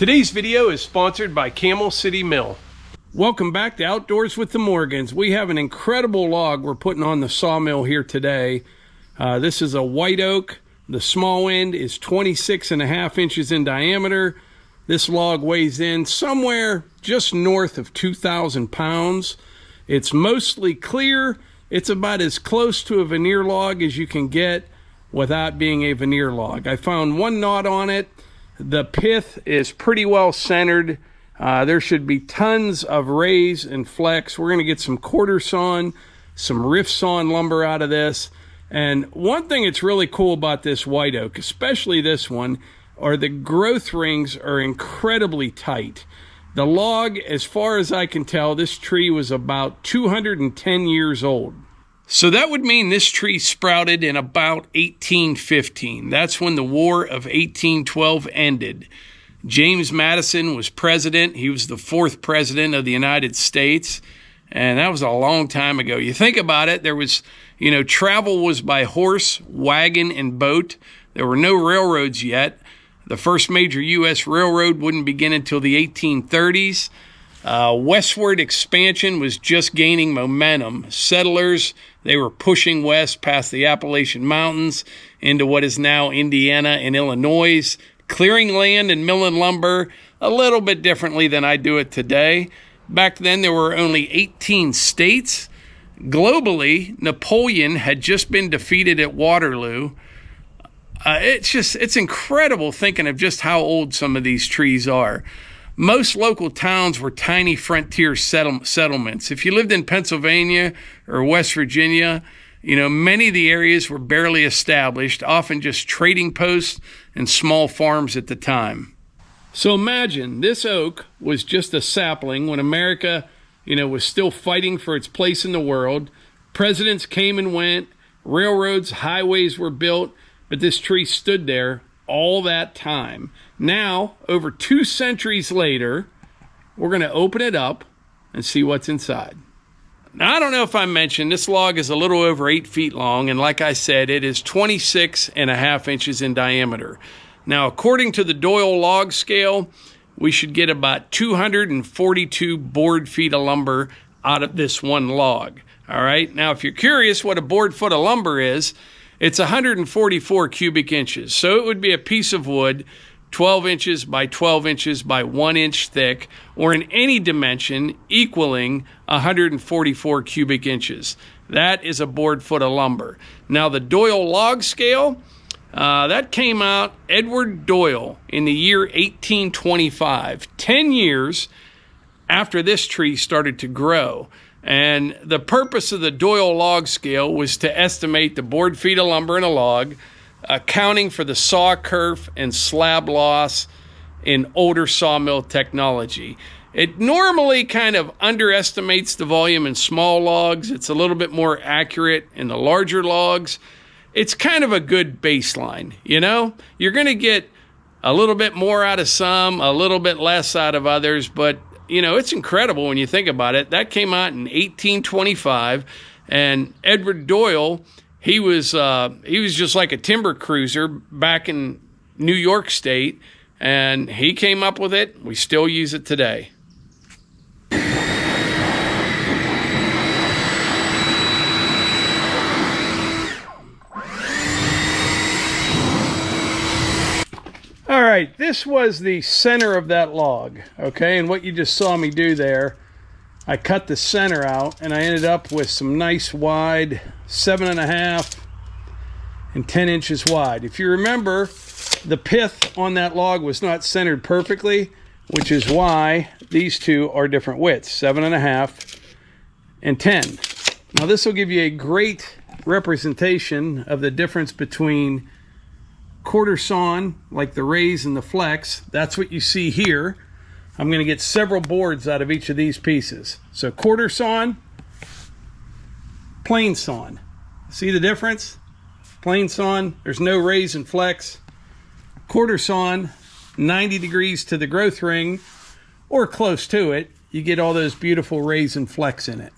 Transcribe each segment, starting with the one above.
Today's video is sponsored by Camel City Mill. Welcome back to Outdoors with the Morgans. We have an incredible log we're putting on the sawmill here today. This is a white oak. The small end is 26.5 inches in diameter. This log weighs in somewhere just north of 2,000 pounds. It's mostly clear. It's about as close to a veneer log as you can get without being a veneer log. I found one knot on it. The pith is pretty well centered. There should be tons of raise and flex. We're going to get some quarter sawn, some rift sawn lumber out of this. And one thing that's really cool about this white oak, especially this one, are the growth rings are incredibly tight. The log, as far as I can tell, this tree was about 210 years old. So that would mean this tree sprouted in about 1815. That's when the War of 1812 ended. James Madison was president. He was the 4th president of the United States. And that was a long time ago. You think about it, there was, travel was by horse, wagon, and boat. There were no railroads yet. The first major U.S. railroad wouldn't begin until the 1830s. Westward expansion was just gaining momentum. Settlers, they were pushing west past the Appalachian Mountains into what is now Indiana and Illinois, clearing land and milling lumber a little bit differently than I do it today. Back then, there were only 18 states. Globally, Napoleon had just been defeated at Waterloo. It's incredible thinking of just how old some of these trees are. Most local towns were tiny frontier settlements. If you lived in Pennsylvania or West Virginia, many of the areas were barely established, often just trading posts and small farms at the time. So imagine this oak was just a sapling when America, was still fighting for its place in the world. Presidents came and went, railroads, highways were built, but this tree stood there all that time. Now, over 2 centuries later, we're going to open it up and see what's inside. Now, I don't know if I mentioned, this log is a little over 8 feet long, and like I said, it is 26.5 inches in diameter. Now, according to the Doyle log scale, we should get about 242 board feet of lumber out of this one log. All right. Now, if you're curious what a board foot of lumber is, it's 144 cubic inches. So it would be a piece of wood 12 inches by 12 inches by 1 inch thick, or in any dimension equaling 144 cubic inches. That is a board foot of lumber. Now, the Doyle log scale, that came out, Edward Doyle, in the year 1825, 10 years after this tree started to grow. And the purpose of the Doyle log scale was to estimate the board feet of lumber in a log, accounting for the saw kerf and slab loss in older sawmill technology. It normally kind of underestimates the volume in small logs. It's a little bit more accurate in the larger logs. It's kind of a good baseline, You're going to get a little bit more out of some, a little bit less out of others, but it's incredible when you think about it. That came out in 1825, and Edward Doyle, he was just like a timber cruiser back in New York State, and he came up with it. We still use it today. All right, this was the center of that log, okay? And what you just saw me do there, I cut the center out, and I ended up with some nice wide 7.5 and 10 inches wide. If you remember, the pith on that log was not centered perfectly, which is why these two are different widths, 7.5 and 10. Now, this will give you a great representation of the difference between quarter sawn, like the raise and the flex. That's what you see here. I'm going to get several boards out of each of these pieces. So quarter sawn, plain sawn. See the difference? Plain sawn, there's no raise and flex. Quarter sawn, 90 degrees to the growth ring, or close to it. You get all those beautiful raise and flex in it.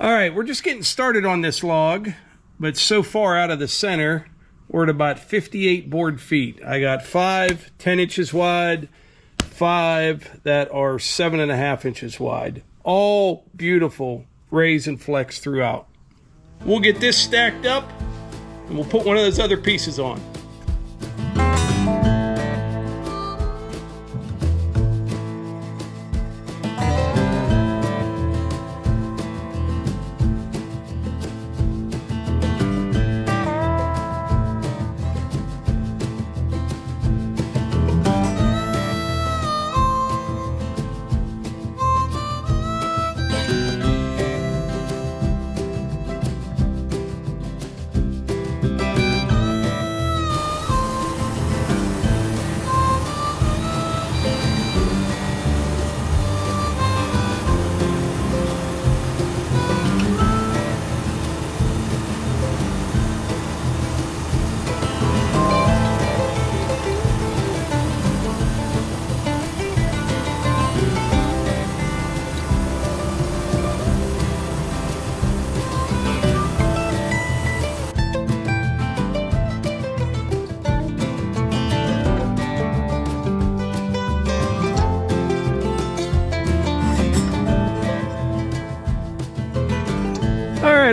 All right, we're just getting started on this log, but so far out of the center, we're at about 58 board feet. I got 5 10 inches wide, 5 that are 7.5 inches wide. All beautiful raise and flex throughout. We'll get this stacked up and we'll put one of those other pieces on.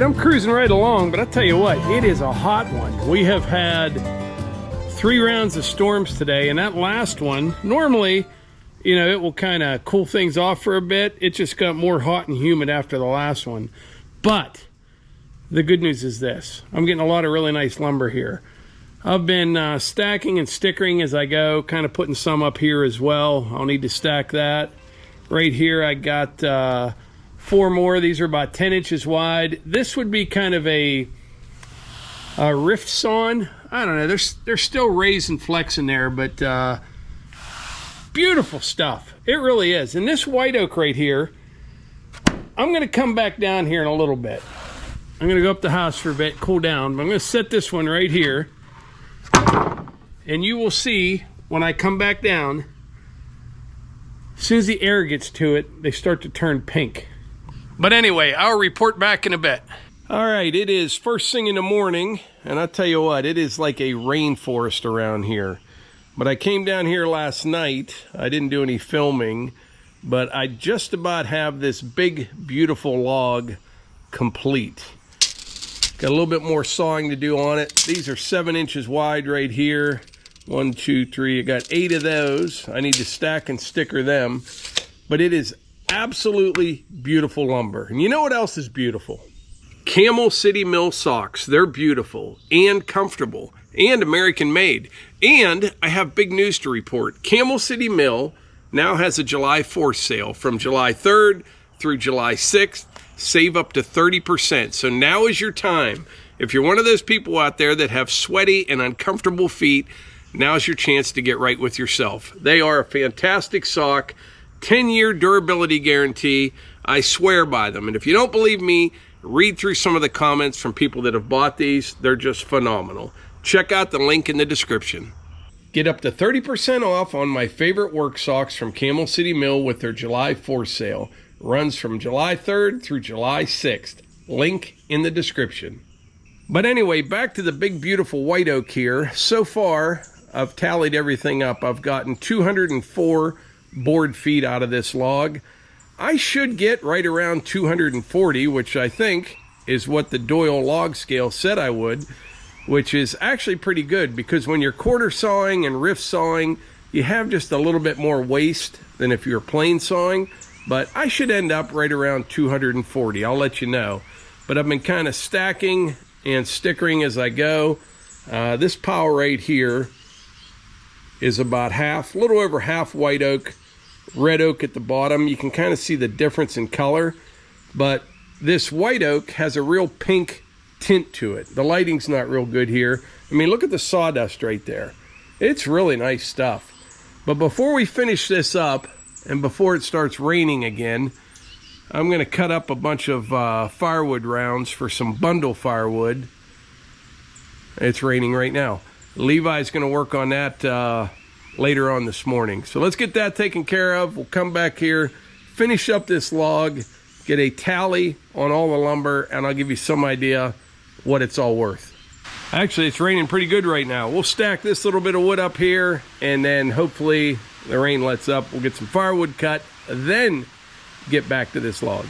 I'm cruising right along, but I'll tell you what, it is a hot one. We have had 3 rounds of storms today, and that last one, normally, you know, it will kind of cool things off for a bit. It just got more hot and humid after the last one. But the good news is this. I'm getting a lot of really nice lumber here. I've been stacking and stickering as I go, kind of putting some up here as well. I'll need to stack that. Right here I got 4 more. These are about 10 inches wide. This would be kind of a rift sawn. I don't know. There's still raise and flex in there, but beautiful stuff. It really is. And this white oak right here, I'm going to come back down here in a little bit. I'm going to go up the house for a bit, cool down. But I'm going to set this one right here. And you will see when I come back down, as soon as the air gets to it, they start to turn pink. But anyway, I'll report back in a bit. All right, it is first thing in the morning, and I'll tell you what, it is like a rainforest around here. But I came down here last night. I didn't do any filming, but I just about have this big, beautiful log complete. Got a little bit more sawing to do on it. These are 7 inches wide right here. 1, 2, 3. I got 8 of those. I need to stack and sticker them. But it is absolutely beautiful lumber. And you know what else is beautiful? Camel City Mill socks. They're beautiful and comfortable and American made. And I have big news to report. Camel City Mill now has a July 4th sale from July 3rd through July 6th. Save up to 30%. So now is your time. If you're one of those people out there that have sweaty and uncomfortable feet, now's your chance to get right with yourself. They are a fantastic sock. 10-year durability guarantee. I swear by them. And if you don't believe me, read through some of the comments from people that have bought these. They're just phenomenal. Check out the link in the description. Get up to 30% off on my favorite work socks from Camel City Mill with their July 4th sale. Runs from July 3rd through July 6th. Link in the description. But anyway, back to the big, beautiful white oak here. So far, I've tallied everything up. I've gotten 204 board feet out of this log. I should get right around 240, which I think is what the Doyle log scale said I would, which is actually pretty good because when you're quarter sawing and rift sawing, you have just a little bit more waste than if you're plain sawing, but I should end up right around 240. I'll let you know. But I've been kind of stacking and stickering as I go. This pile right here is about half, a little over half white oak, red oak at the bottom. You can kind of see the difference in color, but this white oak has a real pink tint to it. The lighting's not real good here. I mean, look at the sawdust right there. It's really nice stuff. But before we finish this up, and before it starts raining again, I'm going to cut up a bunch of firewood rounds for some bundle firewood. It's raining right now. Levi's going to work on that later on this morning. So let's get that taken care of. We'll come back here, finish up this log, get a tally on all the lumber, and I'll give you some idea what it's all worth. Actually, it's raining pretty good right now. We'll stack this little bit of wood up here, and then hopefully the rain lets up. We'll get some firewood cut, then get back to this log.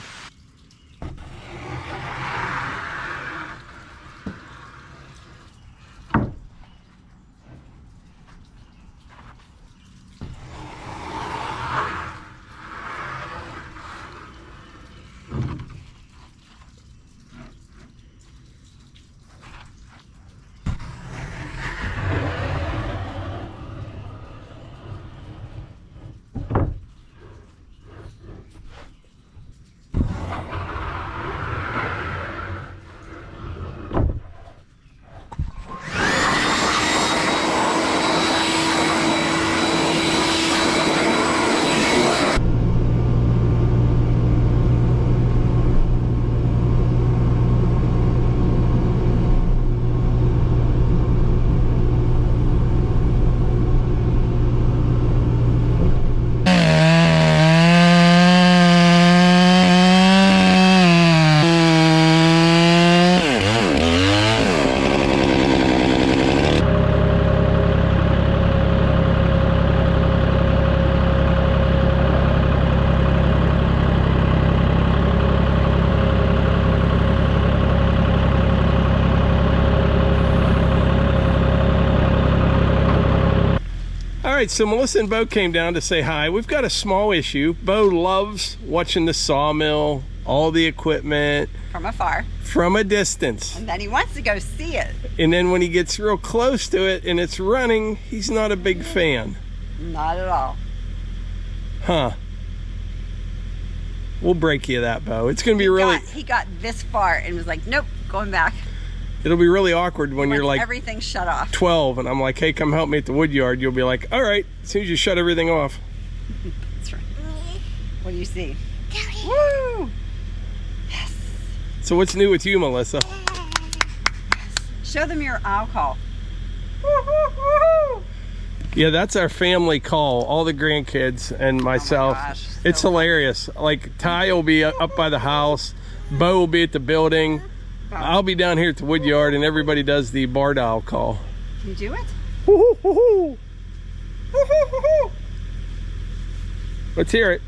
All right, so Melissa and Bo came down to say hi. We've got a small issue. Bo loves watching the sawmill, all the equipment. From afar. From a distance. And then he wants to go see it. And then when he gets real close to it and it's running, he's not a big fan. Not at all. Huh. We'll break you that, Bo. It's going to be really... He got this far and was like, nope, going back. It'll be really awkward when you're like everything shut off. 12 and I'm like, hey, come help me at the wood yard. You'll be like, all right, as soon as you shut everything off. That's right. What do you see? Woo! Yes. So what's new with you, Melissa? Show them your owl call. Yeah, that's our family call, all the grandkids and myself. Oh my gosh, it's hilarious. Like Ty will be up by the house, Bo will be at the building. I'll be down here at the wood yard, and everybody does the barred owl call. Can you do it? Woo-hoo-hoo-hoo. Woo-hoo-hoo-hoo. Let's hear it.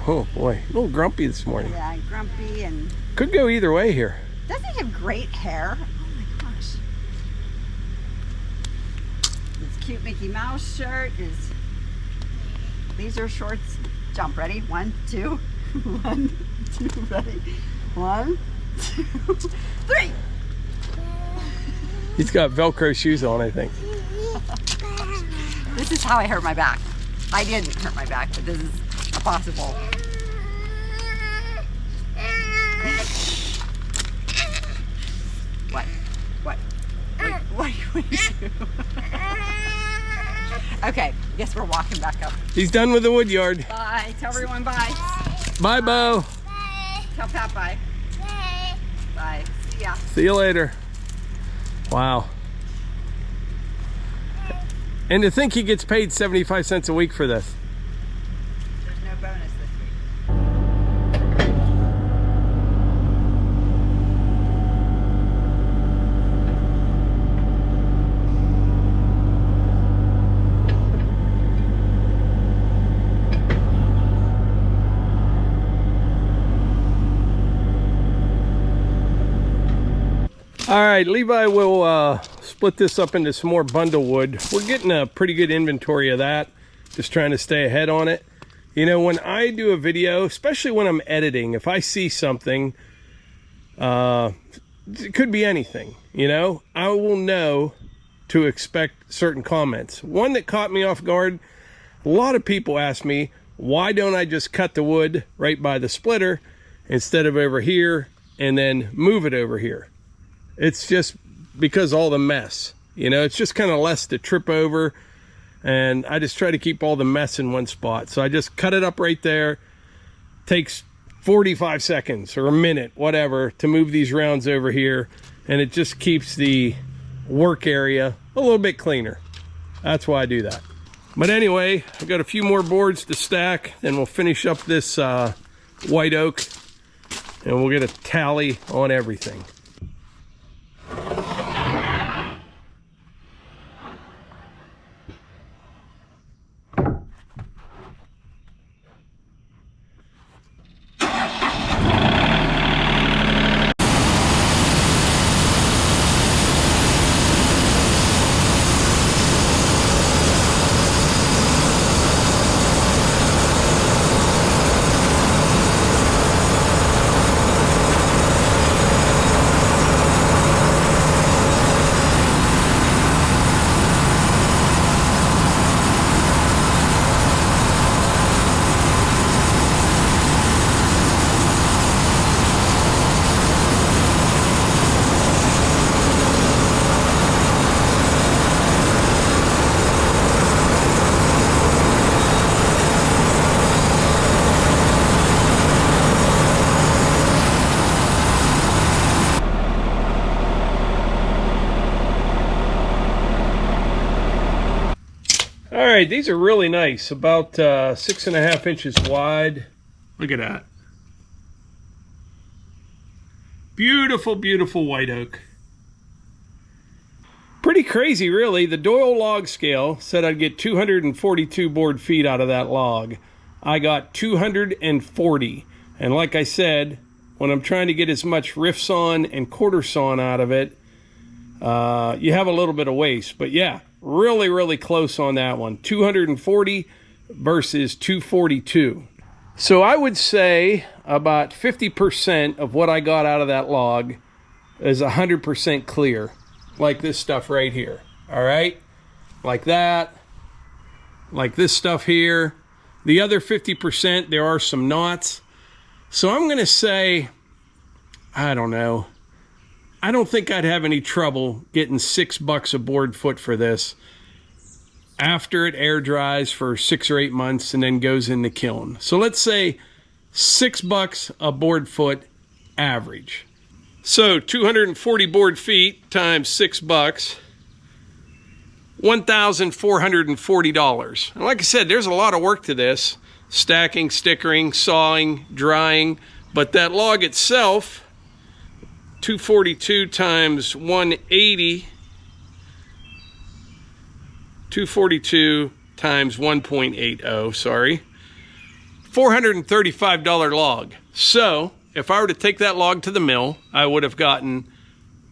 Oh boy, a little grumpy this morning. Yeah, grumpy and... Could go either way here. Doesn't he have great hair? Oh my gosh. His cute Mickey Mouse shirt is... These are shorts. Jump, ready? 1, 2. 1, 2, ready? 1, 2, 3. He's got Velcro shoes on, I think. This is how I hurt my back. I didn't hurt my back, but this is a possible. What? What do you do? Okay, guess we're walking back up. He's done with the wood yard. Bye. Tell everyone bye. Bye, Bo. Bye. Tell Pat bye. Bye. Bye. See ya. See you later. Wow. And to think he gets paid 75 cents a week for this. There's no bonus this week. All right, Levi will split this up into some more bundle wood. We're getting a pretty good inventory of that. Just trying to stay ahead on it. You know, when I do a video, especially when I'm editing, if I see something, it could be anything, you know, I will know to expect certain comments. One that caught me off guard, a lot of people ask me, why don't I just cut the wood right by the splitter instead of over here and then move it over here? It's just because all the mess, you know, it's just kind of less to trip over, and I just try to keep all the mess in one spot. So I just cut it up right there. Takes 45 seconds or a minute, whatever, to move these rounds over here, and it just keeps the work area a little bit cleaner. That's why I do that. But anyway, I've got a few more boards to stack, and we'll finish up this white oak, and we'll get a tally on everything. All right, these are really nice, about 6.5 inches wide. Look at that. Beautiful, beautiful white oak. Pretty crazy, really. The Doyle log scale said I'd get 242 board feet out of that log. I got 240. And like I said, when I'm trying to get as much rift sawn and quarter sawn out of it, you have a little bit of waste. But yeah, really, really close on that one. 240 versus 242. So I would say about 50% of what I got out of that log is 100% clear. Like this stuff right here. All right? Like that. Like this stuff here. The other 50%, there are some knots. So I'm going to say, I don't know. I don't think I'd have any trouble getting $6 a board foot for this after it air dries for 6 or 8 months and then goes in the kiln. So let's say $6 a board foot average. So 240 board feet times $6, $1,440. And like I said, there's a lot of work to this. Stacking, stickering, sawing, drying. But that log itself, 242 times 180, 242 times 1.80, sorry, $435 log. So if I were to take that log to the mill, I would have gotten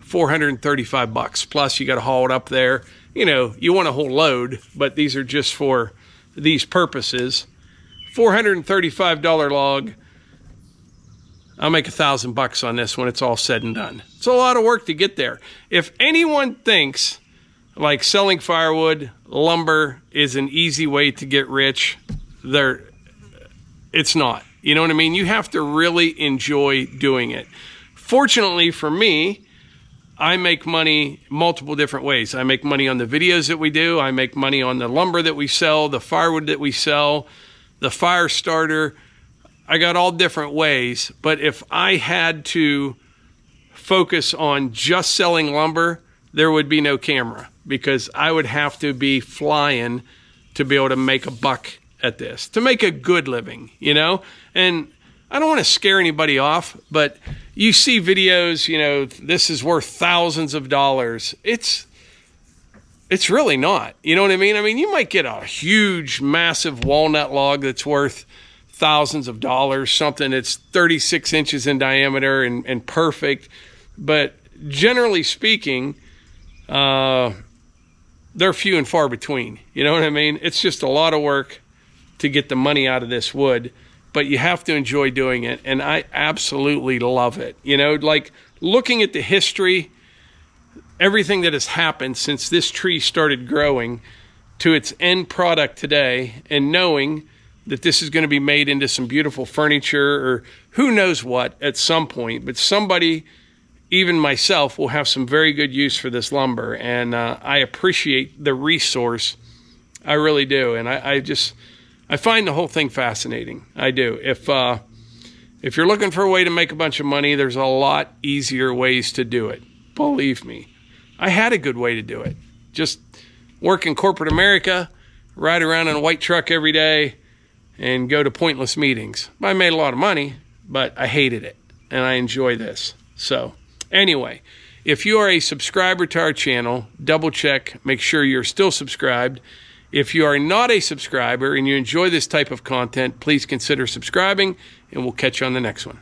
$435. Plus you got to haul it up there. You know, you want a whole load, but these are just for these purposes. $435 log. I'll make $1,000 on this when it's all said and done. It's a lot of work to get there. If anyone thinks like selling firewood, lumber is an easy way to get rich, it's not. You know what I mean? You have to really enjoy doing it. Fortunately for me, I make money multiple different ways. I make money on the videos that we do. I make money on the lumber that we sell, the firewood that we sell, the fire starter. I got all different ways. But if I had to focus on just selling lumber, there would be no camera because I would have to be flying to be able to make a buck at this, to make a good living, you know? And I don't want to scare anybody off, but you see videos, you know, this is worth thousands of dollars. It's really not. You know what I mean? I mean, you might get a huge, massive walnut log that's worth thousands of dollars, something that's 36 inches in diameter and perfect. But generally speaking, they're few and far between. You know what I mean? It's just a lot of work to get the money out of this wood, but you have to enjoy doing it. And I absolutely love it. You know, like looking at the history, everything that has happened since this tree started growing to its end product today, and knowing that this is going to be made into some beautiful furniture or who knows what at some point, but somebody, even myself, will have some very good use for this lumber. And I appreciate the resource. I really do. And I find the whole thing fascinating. I do. If you're looking for a way to make a bunch of money, there's a lot easier ways to do it. Believe me. I had a good way to do it. Just work in corporate America, ride around in a white truck every day, and go to pointless meetings. I made a lot of money, but I hated it, and I enjoy this. So anyway, if you are a subscriber to our channel, double check, make sure you're still subscribed. If you are not a subscriber and you enjoy this type of content, please consider subscribing, and we'll catch you on the next one.